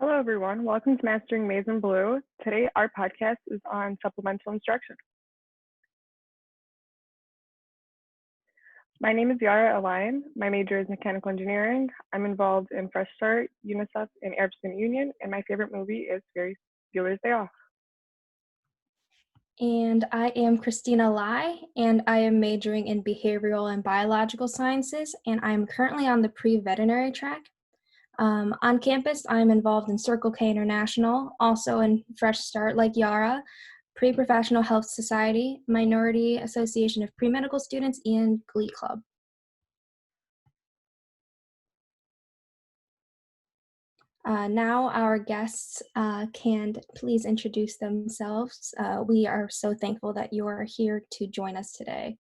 Hello, everyone. Welcome to Mastering Maize and Blue. Today, our podcast is on supplemental instruction. My name is Yara, Elayyan. My major is mechanical engineering. I'm involved in Fresh Start, UNICEF, and Arab Student Union, and my favorite movie is Ferris Bueller's Day Off. And I am Christina, and I am majoring in behavioral and biological sciences, and I am currently on the pre-veterinary track. On campus, I'm involved in Circle K International, also in Fresh Start like Yara, Pre-Professional Health Society, Minority Association of Pre-Medical Students, and Glee Club. Now our guests can please introduce themselves. We are so thankful that you are here to join us today.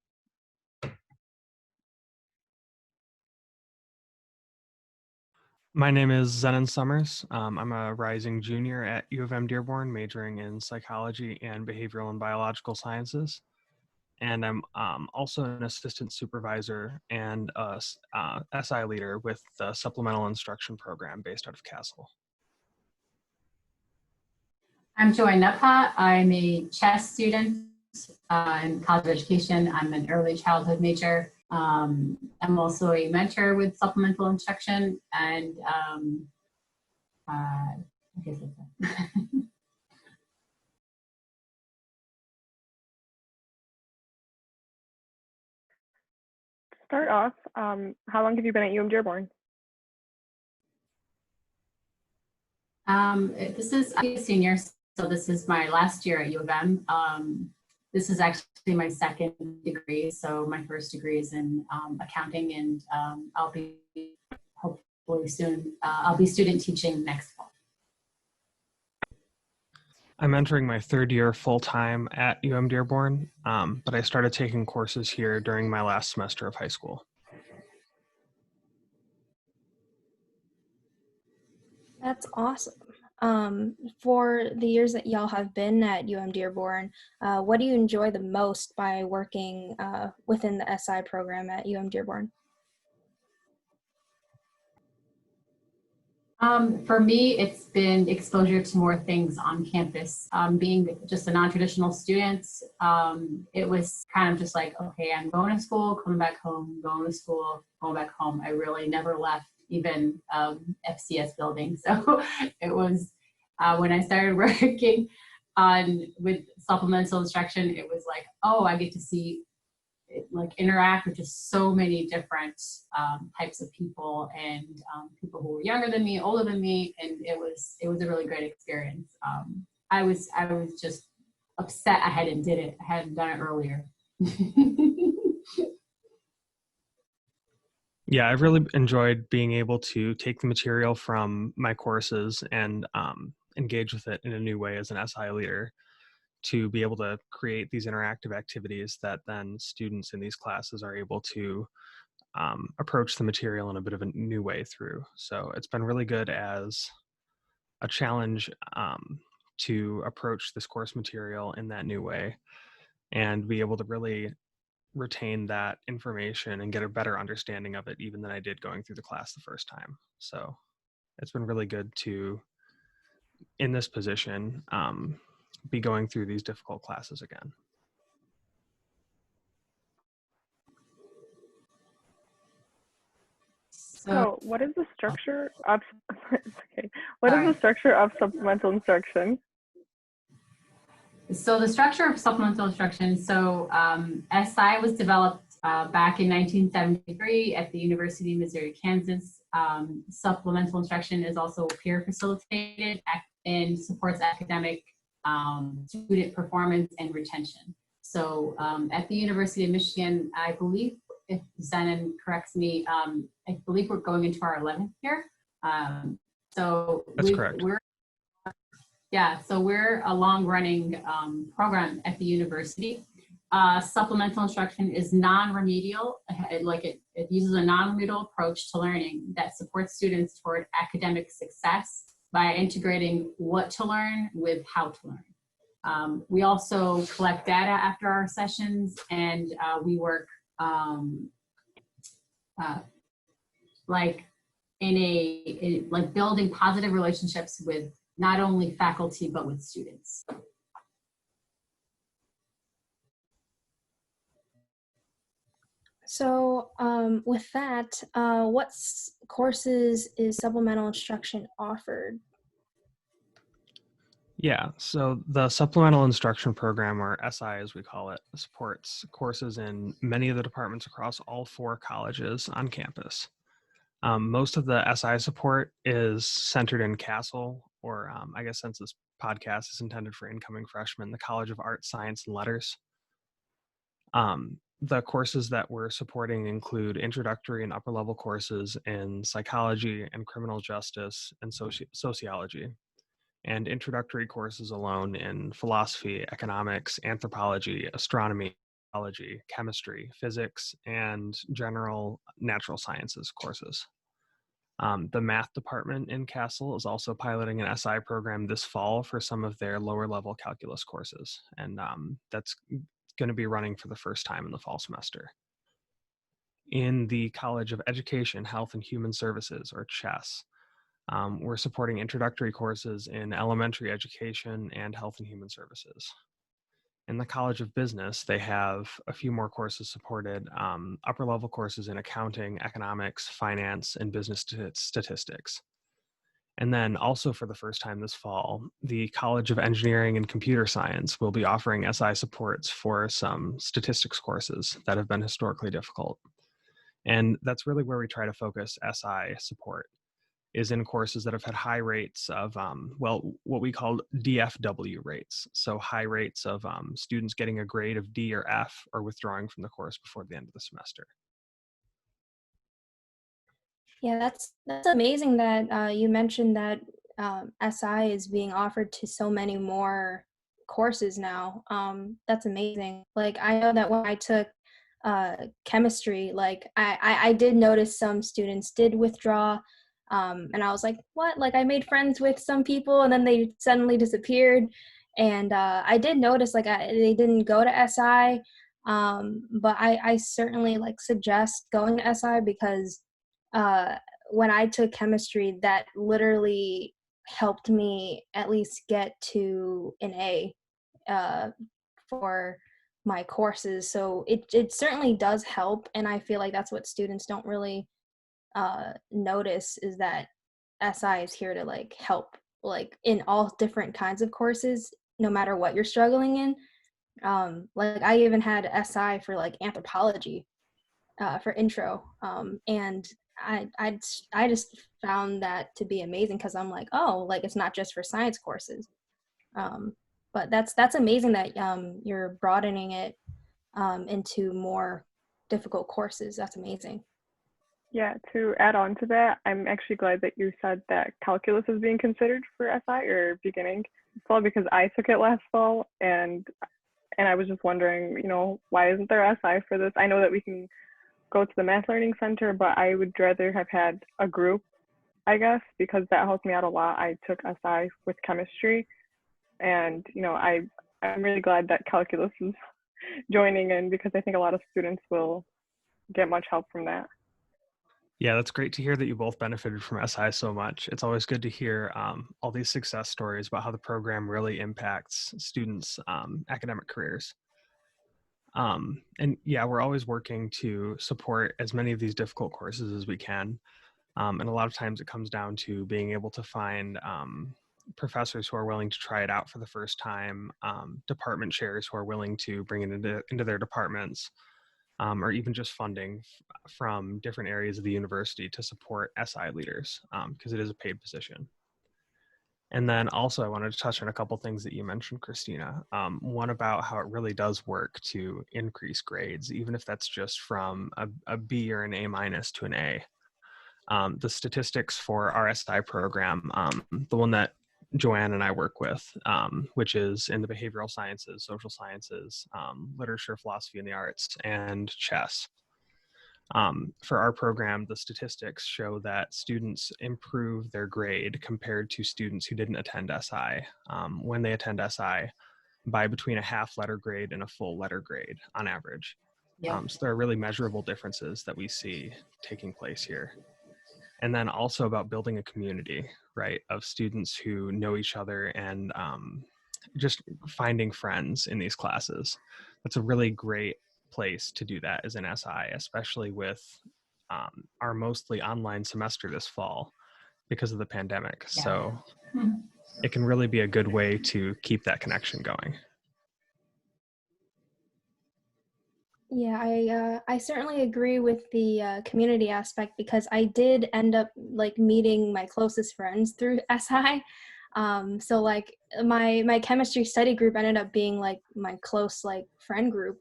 My name is Zenon Sommers. I'm a rising junior at UM-Dearborn, majoring in psychology and behavioral and biological sciences. And I'm also an assistant supervisor and a SI leader with the Supplemental Instruction program based out of Castle. I'm Jowan. I'm a chess student in college education. I'm an early childhood major. I'm also a mentor with supplemental instruction, and I guess that's it. To start off, how long have you been at UM-Dearborn? I'm a senior, so this is my last year at U of M. This is actually my second degree. So my first degree is in accounting, and I'll be hopefully soon, I'll be student teaching next fall. I'm entering my third year full-time at UM-Dearborn, but I started taking courses here during my last semester of high school. That's awesome. For the years that y'all have been at UM-Dearborn, what do you enjoy the most by working within the SI program at UM-Dearborn? For me, it's been exposure to more things on campus. Being just a non-traditional student, it was kind of just like, okay, I'm going to school, coming back home, going to school, going back home. I really never left even FCS building. So it was when I started working with supplemental instruction, it was like, oh, I get to see interact with just so many different types of people, and people who were younger than me, older than me, and it was a really great experience. I was just upset I hadn't done it earlier. Yeah, I've really enjoyed being able to take the material from my courses and engage with it in a new way as an SI leader, to be able to create these interactive activities that then students in these classes are able to approach the material in a bit of a new way through. So it's been really good as a challenge to approach this course material in that new way and be able to really retain that information and get a better understanding of it even than I did going through the class the first time. So it's been really good to, in this position, be going through these difficult classes again. So what is the structure of What is the structure of supplemental instruction? So the structure of supplemental instruction, so SI was developed back in 1973 at the University of Missouri, Kansas. Supplemental instruction is also peer facilitated and supports academic student performance and retention. So at the University of Michigan, I believe, if Zenon corrects me, I believe we're going into our 11th year. So that's correct. So we're a long-running program at the university. Supplemental instruction is non-remedial. It uses a non-remedial approach to learning that supports students toward academic success by integrating what to learn with how to learn. We also collect data after our sessions, and we work in like building positive relationships with not only faculty, but with students. So with that, what courses is supplemental instruction offered? Yeah, so the Supplemental Instruction Program, or SI as we call it, supports courses in many of the departments across all 4 colleges on campus. Most of the SI support is centered in Castle, or I guess since this podcast is intended for incoming freshmen, the College of Arts, Science, and Letters. The courses that we're supporting include introductory and upper level courses in psychology and criminal justice and sociology, and introductory courses alone in philosophy, economics, anthropology, astronomy, biology, chemistry, physics, and general natural sciences courses. The math department in Castle is also piloting an SI program this fall for some of their lower level calculus courses, and that's going to be running for the first time in the fall semester. In the College of Education, Health and Human Services, or CHES, we're supporting introductory courses in elementary education and health and human services. In the College of Business, they have a few more courses supported, upper level courses in accounting, economics, finance, and business statistics. And then also for the first time this fall, the College of Engineering and Computer Science will be offering SI supports for some statistics courses that have been historically difficult. And that's really where we try to focus SI support, is in courses that have had high rates of, what we call DFW rates. So high rates of students getting a grade of D or F or withdrawing from the course before the end of the semester. Yeah, that's amazing that you mentioned that SI is being offered to so many more courses now. That's amazing. Like, I know that when I took chemistry, like I did notice some students did withdraw, and I was like, what? Like, I made friends with some people and then they suddenly disappeared. And I did notice like they didn't go to SI, but I certainly like suggest going to SI because uh, when I took chemistry, that literally helped me at least get to an A for my courses. So it certainly does help, and I feel like that's what students don't really notice, is that SI is here to like help, like in all different kinds of courses, no matter what you're struggling in. Like I even had SI for like anthropology for intro, and I just found that to be amazing because I'm like, oh, like it's not just for science courses. But that's amazing that you're broadening it into more difficult courses. That's amazing. Yeah, to add on to that, I'm actually glad that you said that calculus is being considered for SI or beginning fall, because I took it last fall and I was just wondering, why isn't there SI for this? I know that we can go to the Math Learning Center, but I would rather have had a group, I guess, because that helped me out a lot. I took SI with chemistry, and I'm really glad that calculus is joining in, because I think a lot of students will get much help from that. Yeah, that's great to hear that you both benefited from SI so much. It's always good to hear all these success stories about how the program really impacts students' academic careers. And yeah, we're always working to support as many of these difficult courses as we can. And a lot of times it comes down to being able to find professors who are willing to try it out for the first time, department chairs who are willing to bring it into their departments, or even just funding from different areas of the university to support SI leaders, because it is a paid position. And then also I wanted to touch on a couple things that you mentioned, Christina. One about how it really does work to increase grades, even if that's just from a B or an A minus to an A. The statistics for our SI program, the one that Jowan and I work with, which is in the behavioral sciences, social sciences, literature, philosophy, and the arts, and chess. For our program, the statistics show that students improve their grade compared to students who didn't attend SI when they attend SI by between a half letter grade and a full letter grade on average. Yep. So there are really measurable differences that we see taking place here. and then also about building a community, right, of students who know each other and just finding friends in these classes. That's a really great place to do that as an SI, especially with our mostly online semester this fall because of the pandemic. Yeah. So it can really be a good way to keep that connection going. Yeah, I certainly agree with the community aspect, because I did end up like meeting my closest friends through SI. So like my chemistry study group ended up being like my close like friend group,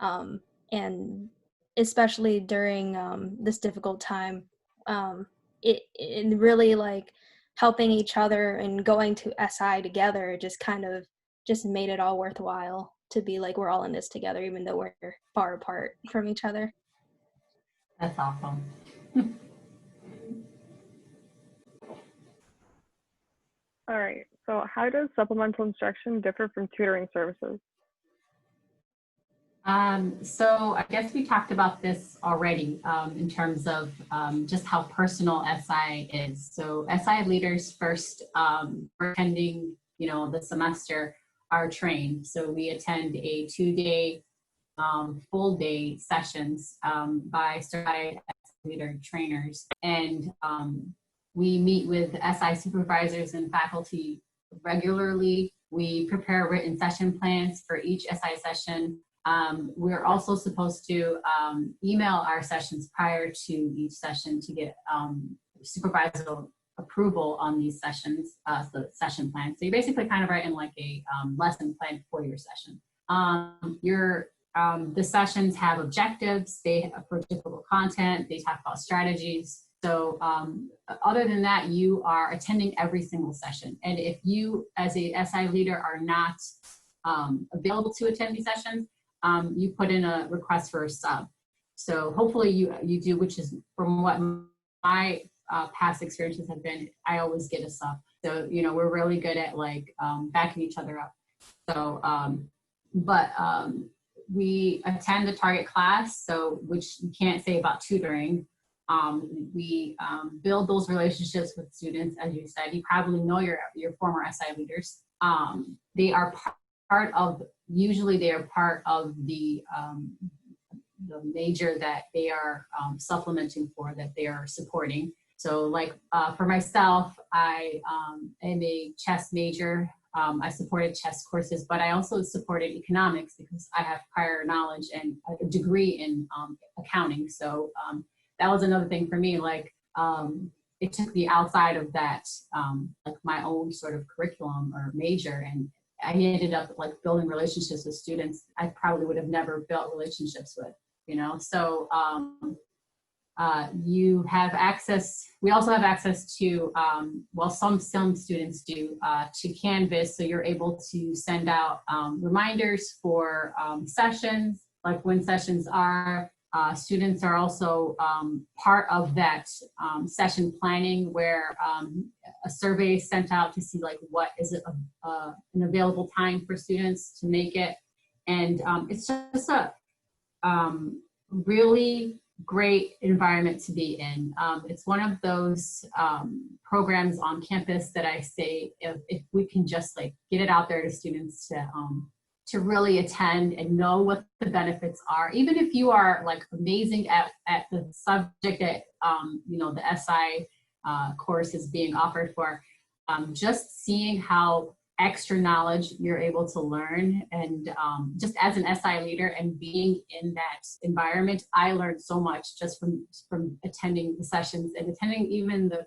and especially during this difficult time, it really like helping each other and going to SI together just kind of just made it all worthwhile to be like, we're all in this together, even though we're far apart from each other. That's awesome. All right. So how does supplemental instruction differ from tutoring services? So I guess we talked about this already in terms of just how personal SI is. So SI leaders first attending, the semester are trained. So we attend a 2-day full day sessions by certified SI leader trainers. And we meet with SI supervisors and faculty regularly. We prepare written session plans for each SI session. We're also supposed to email our sessions prior to each session to get supervisor approval on these sessions, the session plan. So you basically kind of write in like a lesson plan for your session. The sessions have objectives, they have for difficult content, they talk about strategies. So other than that, you are attending every single session. And if you as a SI leader are not available to attend these sessions, you put in a request for a sub. So hopefully you do, which is from what my past experiences have been, I always get a sub. So, we're really good at like backing each other up. So, we attend the target class, so which you can't say about tutoring. We build those relationships with students, as you said. You probably know your former SI leaders. They are usually they are part of the major that they are supplementing for, that they are supporting. So like for myself, I am a chess major. I supported chess courses, but I also supported economics because I have prior knowledge and a degree in accounting. So that was another thing for me. Like it took me outside of that, like my own sort of curriculum or major, and I ended up like building relationships with students I probably would have never built relationships with, So you have access, we also have access to, some students do, to Canvas. So you're able to send out reminders for sessions, like when sessions are. Students are also part of that session planning, where a survey is sent out to see like what is an available time for students to make it. And it's just a really great environment to be in. It's one of those programs on campus that I say, if we can just like get it out there to students to really attend and know what the benefits are. Even if you are like amazing at the subject that, the SI course is being offered for, just seeing how extra knowledge you're able to learn. And just as an SI leader and being in that environment, I learned so much just from attending the sessions and attending even the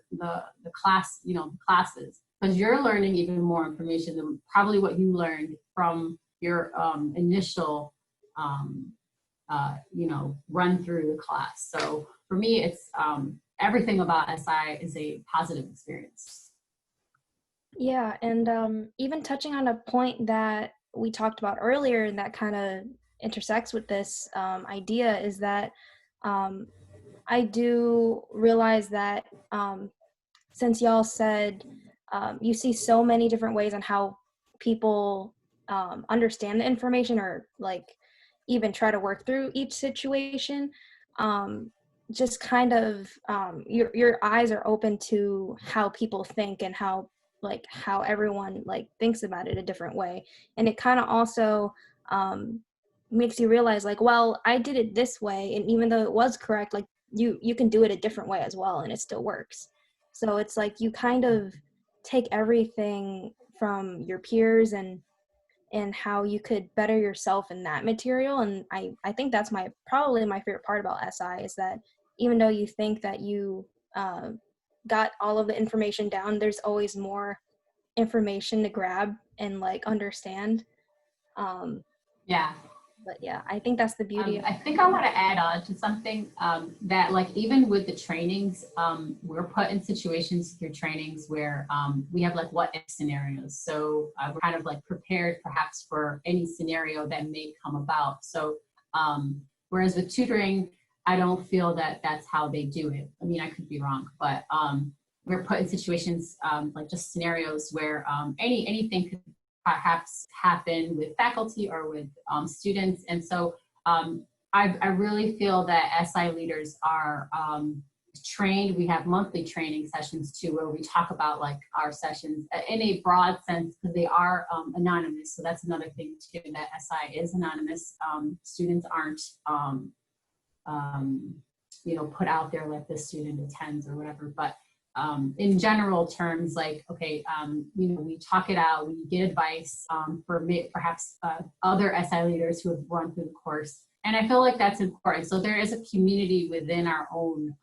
class, classes, because you're learning even more information than probably what you learned from your initial, run through the class. So for me, it's everything about SI is a positive experience. Yeah, and even touching on a point that we talked about earlier, and that kind of intersects with this idea, is that I do realize that since y'all said you see so many different ways on how people understand the information, or like even try to work through each situation, just kind of your eyes are open to how people think and how everyone like thinks about it a different way, and it kind of also makes you realize like, well, I did it this way, and even though it was correct, like you can do it a different way as well and it still works. So it's like you kind of take everything from your peers and how you could better yourself in that material. And I think that's probably my favorite part about SI, is that even though you think that you got all of the information down, there's always more information to grab and like understand. Yeah. But yeah, I think that's the beauty of I think I want to add on to something that, like, even with the trainings, we're put in situations through trainings where we have like what if scenarios. So we're kind of like prepared perhaps for any scenario that may come about. So whereas with tutoring, I don't feel that that's how they do it. I mean, I could be wrong, but we're put in situations like just scenarios where anything could perhaps happen with faculty or with students. And so I really feel that SI leaders are trained. We have monthly training sessions too, where we talk about like our sessions in a broad sense, because they are anonymous. So that's another thing too, that SI is anonymous. Students aren't you know, put out there like this student attends or whatever, but in general terms, like, okay, you know, we talk it out, we get advice for perhaps other SI leaders who have run through the course. And I feel like that's important. So there is a community within our own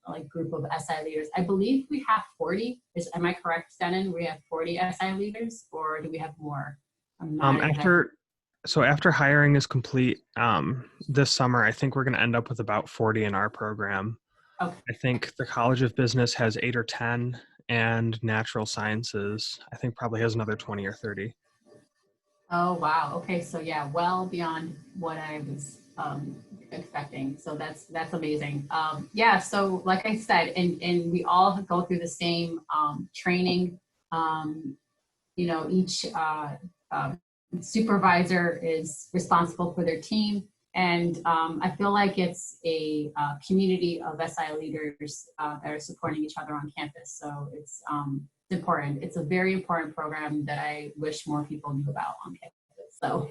like group of SI leaders. I believe we have 40. Am I correct, Zenon? We have 40 SI leaders, or do we have more? After hiring is complete this summer, I think we're going to end up with about 40 in our program. Okay. I think the College of Business has 8 or 10, and Natural Sciences, I think, probably has another 20 or 30. Oh, wow. Okay. So yeah, well beyond what I was expecting. So that's amazing. Yeah. So like I said, and we all go through the same training. You know, each supervisor is responsible for their team. And I feel like it's a community of SI leaders that are supporting each other on campus. So it's important. It's a very important program that I wish more people knew about on campus. So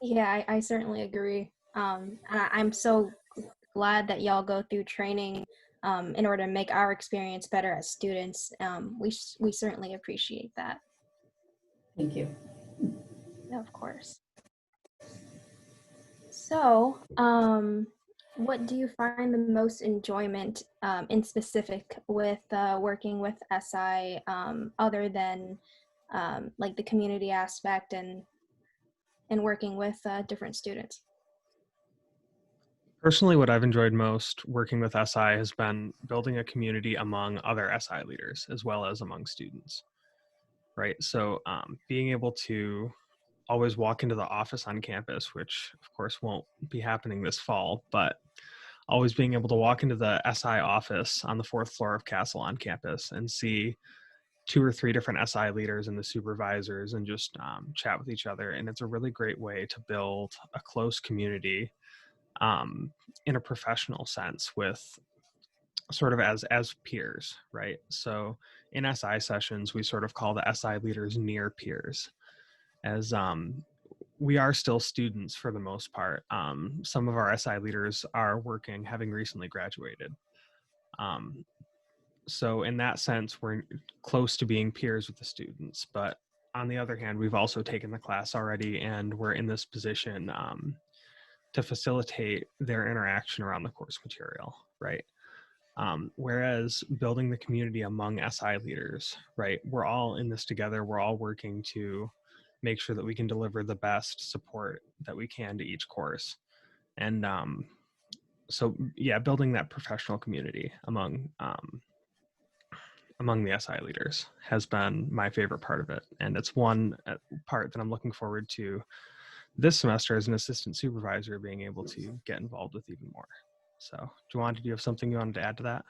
yeah, I certainly agree. And I'm so glad that y'all go through training in order to make our experience better as students. We certainly appreciate that. Thank you. Yeah, of course. So, what do you find the most enjoyment in specific with working with SI, other than like the community aspect and working with different students? Personally, what I've enjoyed most working with SI has been building a community among other SI leaders as well as among students, right? So being able to always walk into the office on campus, which of course won't be happening this fall, but always being able to walk into the SI office on the 4th floor of Castle on campus and see 2 or 3 different SI leaders and the supervisors and just chat with each other. And it's a really great way to build a close community in a professional sense with sort of as peers, right? So in SI sessions, we sort of call the SI leaders near peers, as we are still students for the most part. Some of our SI leaders are working, having recently graduated. So in that sense, we're close to being peers with the students. But on the other hand, we've also taken the class already, and we're in this position to facilitate their interaction around the course material, right? Whereas building the community among SI leaders, right? We're all in this together. We're all working to make sure that we can deliver the best support that we can to each course. And so, yeah, building that professional community among the SI leaders has been my favorite part of it. And it's one part that I'm looking forward to this semester as an assistant supervisor, being able to get involved with even more. So, Jowan, did you have something you wanted to add to that?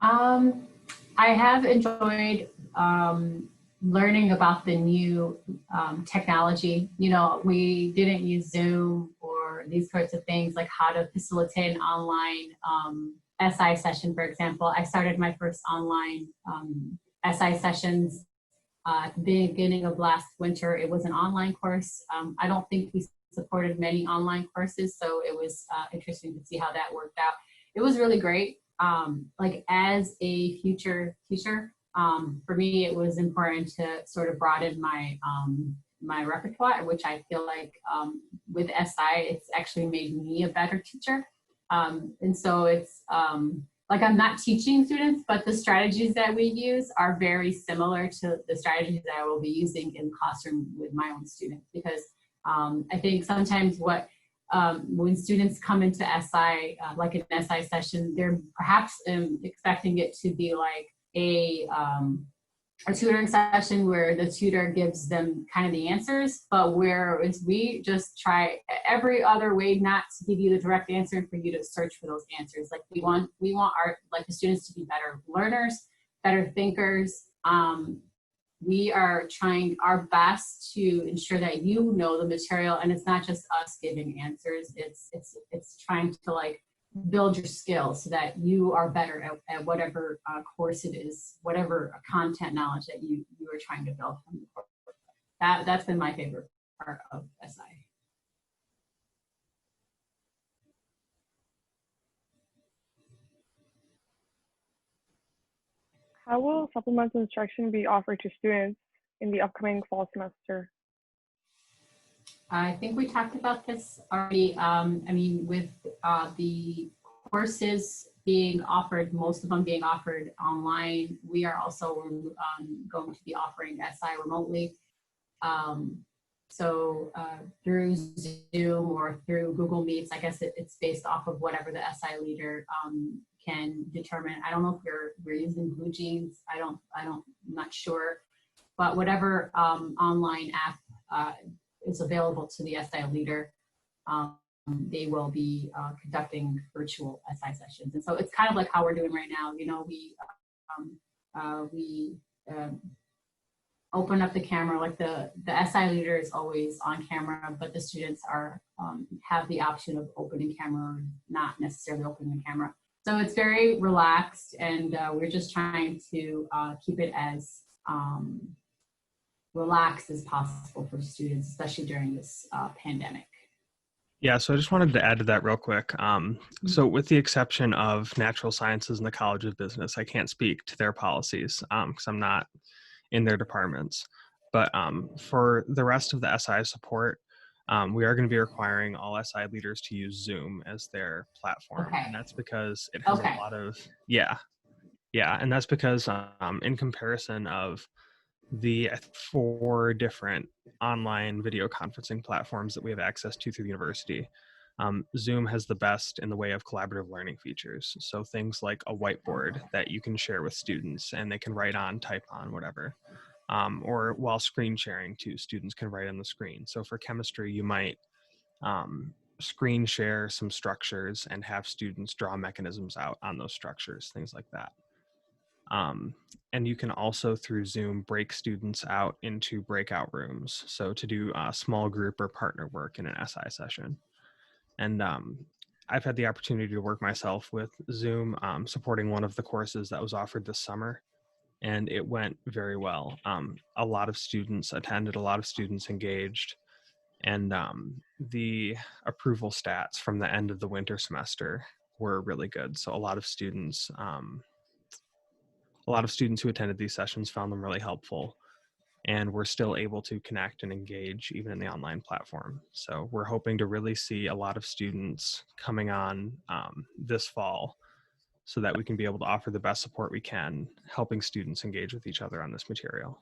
I have enjoyed learning about the new technology. You know, we didn't use Zoom or these sorts of things, like how to facilitate an online SI session, for example. I started my first online SI sessions at the beginning of last winter. It was an online course. I don't think we supported many online courses, so it was interesting to see how that worked out. It was really great. Like as a future teacher, for me, it was important to sort of broaden my my repertoire, which I feel like with SI, it's actually made me a better teacher. And so it's like I'm not teaching students, but the strategies that we use are very similar to the strategies that I will be using in classroom with my own students. Because I think sometimes when students come into SI, like an SI session, they're perhaps expecting it to be like a tutoring session where the tutor gives them kind of the answers, but whereas we just try every other way not to give you the direct answer and for you to search for those answers. Like we want our the students to be better learners, better thinkers. We are trying our best to ensure that you know the material, and it's not just us giving answers. It's trying to like build your skills so that you are better at whatever course it is, whatever content knowledge that you are trying to build from the course. That's been my favorite part of SI. How will supplemental instruction be offered to students in the upcoming fall semester? I think we talked about this already. I mean, with the courses being offered, most of them being offered online, we are also going to be offering SI remotely. So through Zoom or through Google Meets, I guess it's based off of whatever the SI leader can determine. I don't know if we're using Blue Jeans. I'm not sure, but whatever online app is available to the SI leader, they will be conducting virtual SI sessions. And so it's kind of like how we're doing right now. You know, we open up the camera, like the SI leader is always on camera, but the students are have the option of opening camera or not necessarily opening the camera. So it's very relaxed, and we're just trying to keep it as relaxed as possible for students, especially during this pandemic. Yeah, so I just wanted to add to that real quick. So with the exception of natural sciences and the College of Business, I can't speak to their policies because I'm not in their departments. But for the rest of the SI support, we are going to be requiring all SI leaders to use Zoom as their platform. Okay. And that's because it has a lot of, yeah. And that's because in comparison of the 4 different online video conferencing platforms that we have access to through the university, Zoom has the best in the way of collaborative learning features. So things like a whiteboard that you can share with students and they can write on, type on, whatever. Or while screen sharing too, students can write on the screen. So for chemistry, you might screen share some structures and have students draw mechanisms out on those structures, things like that. And you can also through Zoom break students out into breakout rooms. So to do small group or partner work in an SI session. And I've had the opportunity to work myself with Zoom, supporting one of the courses that was offered this summer. And it went very well. A lot of students attended, a lot of students engaged, and the approval stats from the end of the winter semester were really good. So a lot of students who attended these sessions found them really helpful, and we're still able to connect and engage even in the online platform. So we're hoping to really see a lot of students coming on this fall so that we can be able to offer the best support we can, helping students engage with each other on this material.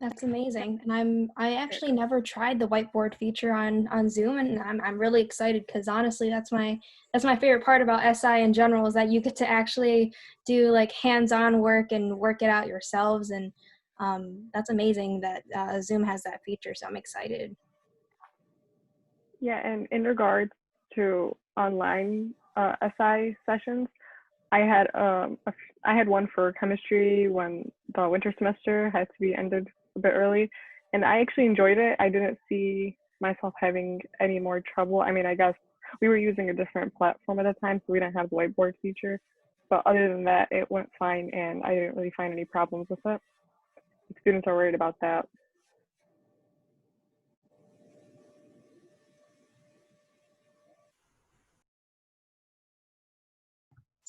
That's amazing. And I actually never tried the whiteboard feature on Zoom, and I'm really excited because honestly that's my favorite part about SI in general, is that you get to actually do like hands-on work and work it out yourselves, and that's amazing that Zoom has that feature, so I'm excited. Yeah, and in regards to online SI sessions, I had I had one for chemistry when the winter semester had to be ended a bit early, and I actually enjoyed it. I didn't see myself having any more trouble. I mean, I guess we were using a different platform at the time, so we didn't have the whiteboard feature. But other than that, it went fine, and I didn't really find any problems with it. The students are worried about that.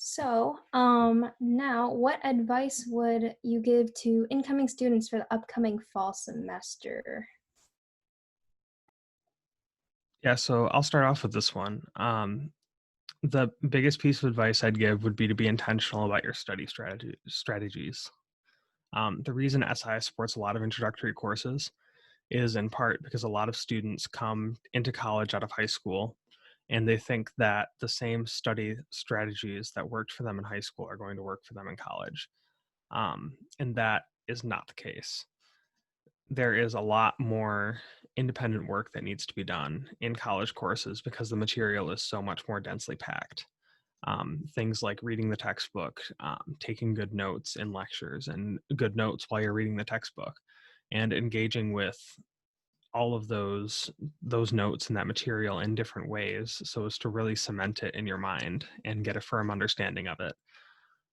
So, now what advice would you give to incoming students for the upcoming fall semester? Yeah, so I'll start off with this one. The biggest piece of advice I'd give would be to be intentional about your study strategies. The reason SI supports a lot of introductory courses is in part because a lot of students come into college out of high school and they think that the same study strategies that worked for them in high school are going to work for them in college. And that is not the case. There is a lot more independent work that needs to be done in college courses because the material is so much more densely packed. Things like reading the textbook, taking good notes in lectures and good notes while you're reading the textbook, and engaging with all of those notes and that material in different ways so as to really cement it in your mind and get a firm understanding of it.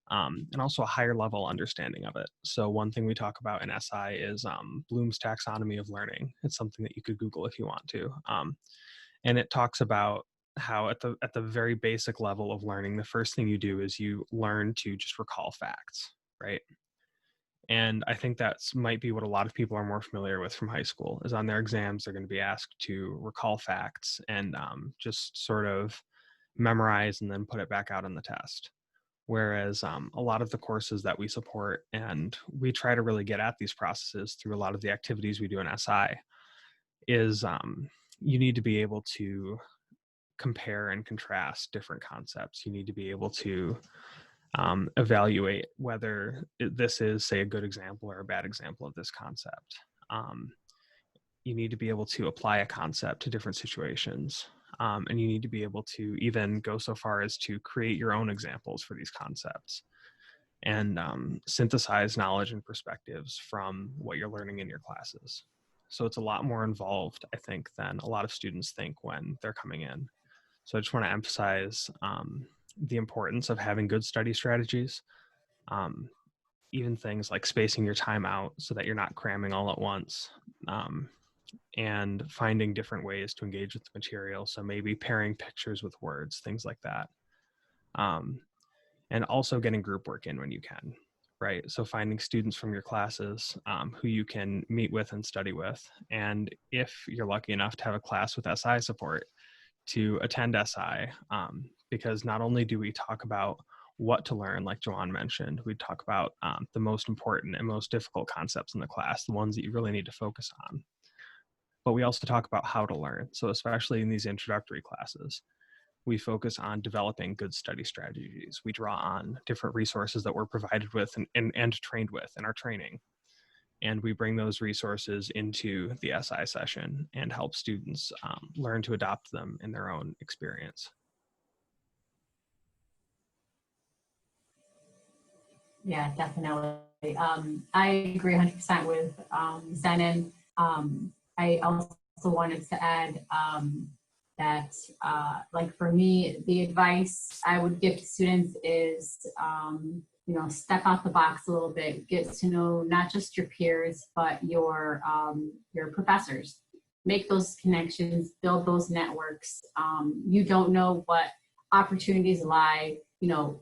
And also a higher level understanding of it. So one thing we talk about in SI is Bloom's taxonomy of learning. It's something that you could Google if you want to. And it talks about how at the very basic level of learning, the first thing you do is you learn to just recall facts, right? And I think that's might be what a lot of people are more familiar with from high school is on their exams, they're going to be asked to recall facts and just sort of memorize and then put it back out on the test. Whereas a lot of the courses that we support and we try to really get at these processes through a lot of the activities we do in SI is you need to be able to compare and contrast different concepts. You need to be able to evaluate whether this is, say, a good example or a bad example of this concept. You need to be able to apply a concept to different situations. And you need to be able to even go so far as to create your own examples for these concepts and synthesize knowledge and perspectives from what you're learning in your classes. So it's a lot more involved, I think, than a lot of students think when they're coming in. So I just want to emphasize the importance of having good study strategies, even things like spacing your time out so that you're not cramming all at once, and finding different ways to engage with the material. So maybe pairing pictures with words, things like that. And also getting group work in when you can, right? So finding students from your classes who you can meet with and study with. And if you're lucky enough to have a class with SI support, to attend SI, because not only do we talk about what to learn, like Jowan mentioned, we talk about the most important and most difficult concepts in the class, the ones that you really need to focus on. But we also talk about how to learn. So especially in these introductory classes, we focus on developing good study strategies. We draw on different resources that we're provided with and trained with in our training. And we bring those resources into the SI session and help students learn to adopt them in their own experience. Yeah, definitely. I agree 100% with Zenon. I also wanted to add that, like for me, the advice I would give to students is, you know, step out the box a little bit, get to know not just your peers, but your professors. Make those connections, build those networks. You don't know what opportunities lie, you know,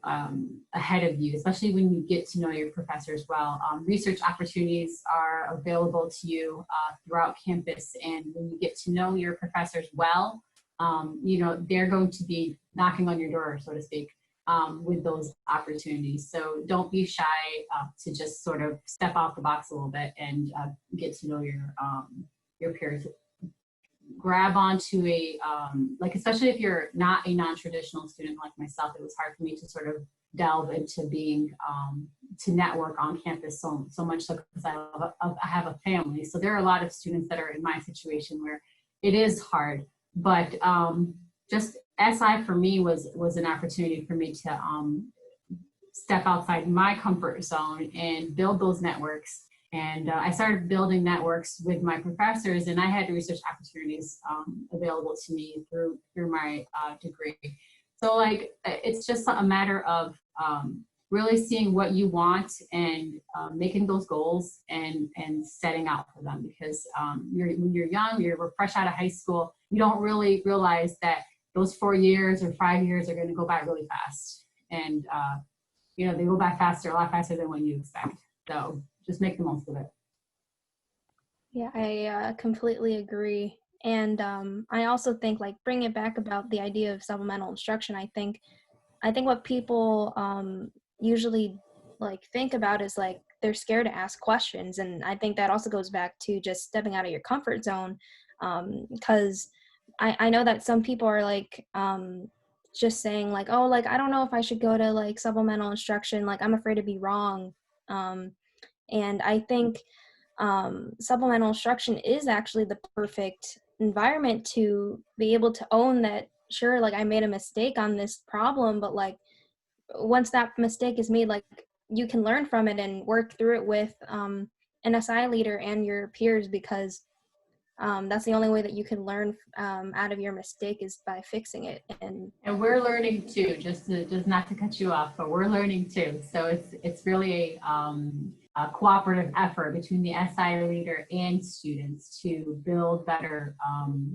ahead of you, especially when you get to know your professors well. Research opportunities are available to you throughout campus, and when you get to know your professors well, you know, they're going to be knocking on your door, so to speak, with those opportunities. So don't be shy to just sort of step off the box a little bit and get to know your peers. Grab onto a, like, especially if you're not a non-traditional student like myself, it was hard for me to sort of delve into being, to network on campus so much so because I have a family. So there are a lot of students that are in my situation where it is hard, but just SI for me was an opportunity for me to step outside my comfort zone and build those networks. And I started building networks with my professors, and I had research opportunities available to me through my degree. So like, it's just a matter of really seeing what you want and making those goals and setting out for them, because when you're young, you're fresh out of high school, you don't really realize that those 4 years or 5 years are going to go by really fast. And you know, they go by a lot faster than what you expect. So just make the most of it. Yeah, I completely agree. And I also think, like, bring it back about the idea of supplemental instruction. I think what people usually like think about is like they're scared to ask questions, and I think that also goes back to just stepping out of your comfort zone, because I know that some people are like just saying like, oh, like I don't know if I should go to like supplemental instruction, like I'm afraid to be wrong, and I think supplemental instruction is actually the perfect environment to be able to own that, sure, like I made a mistake on this problem, but like once that mistake is made, like you can learn from it and work through it with an SI leader and your peers, because that's the only way that you can learn out of your mistake is by fixing it. And we're learning too, just not to cut you off, but we're learning too. So it's really a cooperative effort between the SI leader and students to build better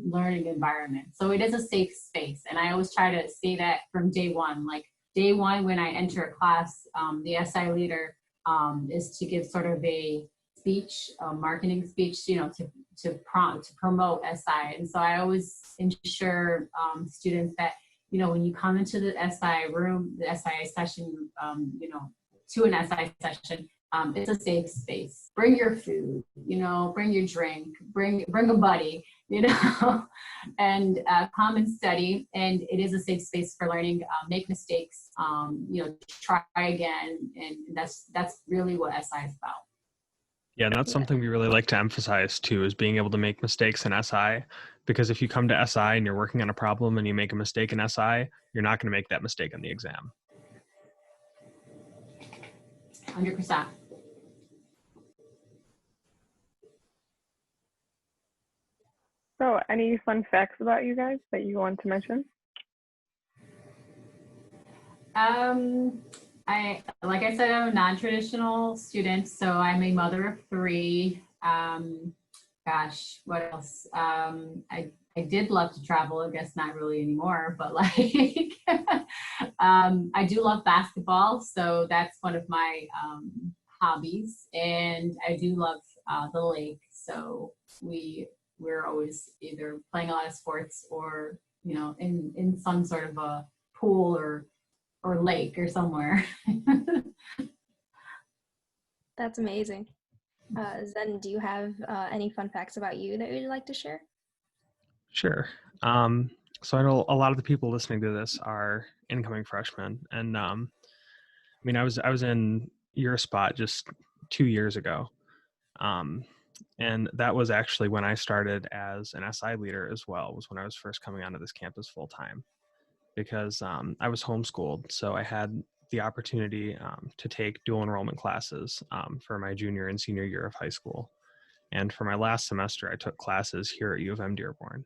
learning environments. So it is a safe space. And I always try to say that from day one. Like day one, when I enter a class, the SI leader is to give sort of a speech, a marketing speech, you know, to promote SI. And so I always ensure students that, you know, when you come into the SI room, the SI session, you know, to an SI session, it's a safe space. Bring your food, you know, bring your drink, bring a buddy, you know, and come and study. And it is a safe space for learning. Make mistakes, you know, try again, and that's really what SI is about. Yeah, and that's something we really like to emphasize too, is being able to make mistakes in SI, because if you come to SI and you're working on a problem and you make a mistake in SI, you're not going to make that mistake in the exam. 100%. So any fun facts about you guys that you want to mention? Like I said, I'm a non-traditional student, so I'm a mother of 3. Gosh, what else? I did love to travel. I guess not really anymore, but like I do love basketball, so that's one of my hobbies, and I do love the lake. So we're always either playing a lot of sports or, you know, in some sort of a pool or lake or somewhere. that's amazing. Zen, do you have any fun facts about you that you'd like to share? Sure. So I know a lot of the people listening to this are incoming freshmen, and I mean, I was in your spot just 2 years ago, and that was actually when I started as an SI leader as well. Was when I was first coming onto this campus full time, because I was homeschooled, so I had the opportunity to take dual enrollment classes for my junior and senior year of high school. And for my last semester, I took classes here at UM-Dearborn.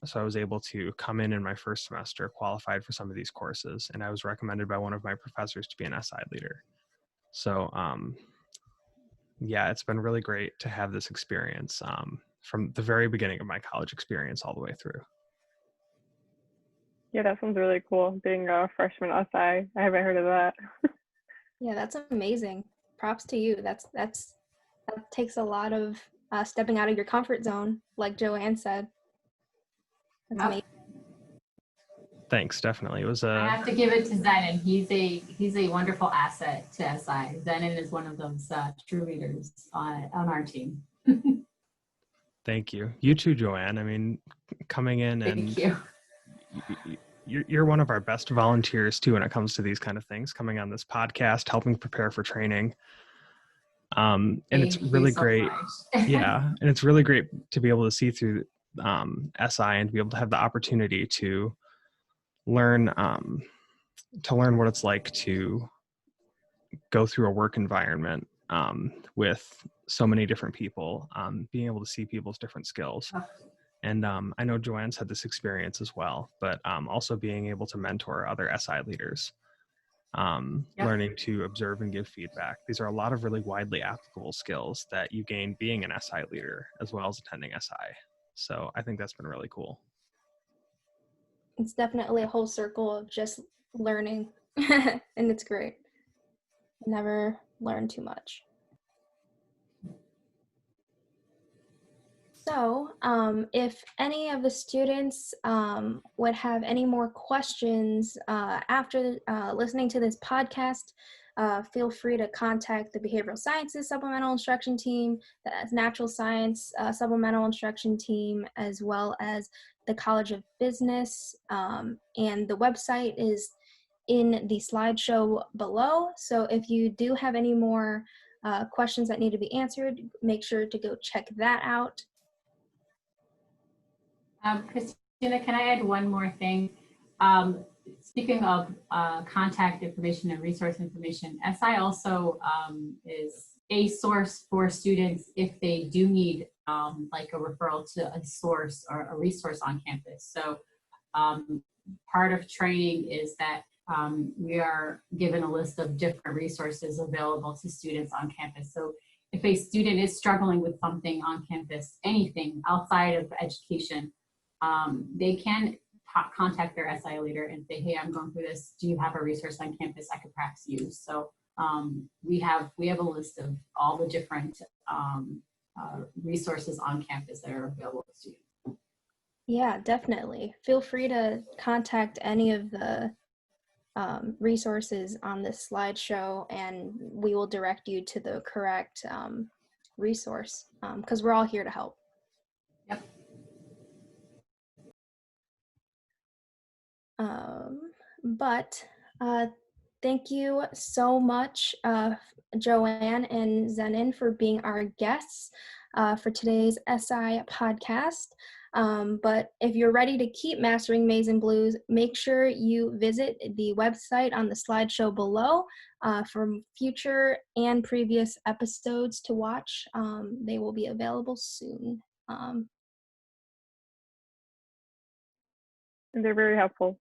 So I was able to come in my first semester, qualified for some of these courses, and I was recommended by one of my professors to be an SI leader. So yeah, it's been really great to have this experience from the very beginning of my college experience all the way through. Yeah, that sounds really cool, being a freshman SI. I haven't heard of that. Yeah, that's amazing. Props to you. That takes a lot of stepping out of your comfort zone, like Joanne said. That's amazing. Thanks, definitely. It was I have to give it to Zenon. He's a wonderful asset to SI. Zenon is one of those true leaders on our team. Thank you. You too, Joanne. I mean, coming in and Thank you. You're one of our best volunteers too when it comes to these kind of things, coming on this podcast, helping prepare for training. And it's really great. Yeah. And it's really great to be able to see through SI and to be able to have the opportunity to learn to learn what it's like to go through a work environment with so many different people, being able to see people's different skills. And I know Joanne's had this experience as well, but also being able to mentor other SI leaders, learning to observe and give feedback. These are a lot of really widely applicable skills that you gain being an SI leader as well as attending SI. So I think that's been really cool. It's definitely a whole circle of just learning, and it's great. Never learn too much. So if any of the students would have any more questions after listening to this podcast, feel free to contact the Behavioral Sciences Supplemental Instruction Team, the Natural Science Supplemental Instruction Team, as well as the College of Business. And the website is in the slideshow below. So if you do have any more questions that need to be answered, make sure to go check that out. Christina, can I add one more thing? Speaking of contact information and resource information, SI also is a source for students if they do need like a referral to a source or a resource on campus. So part of training is that we are given a list of different resources available to students on campus. So if a student is struggling with something on campus, anything outside of education, they can contact their SI leader and say, hey, I'm going through this. Do you have a resource on campus I could perhaps use? So we have a list of all the different resources on campus that are available to students. Yeah, definitely. Feel free to contact any of the resources on this slideshow, and we will direct you to the correct resource, because we're all here to help. Yep. But thank you so much, Joanne and Zenon, for being our guests for today's SI podcast. But if you're ready to keep mastering Maize and Blues, make sure you visit the website on the slideshow below for future and previous episodes to watch. They will be available soon. They're very helpful.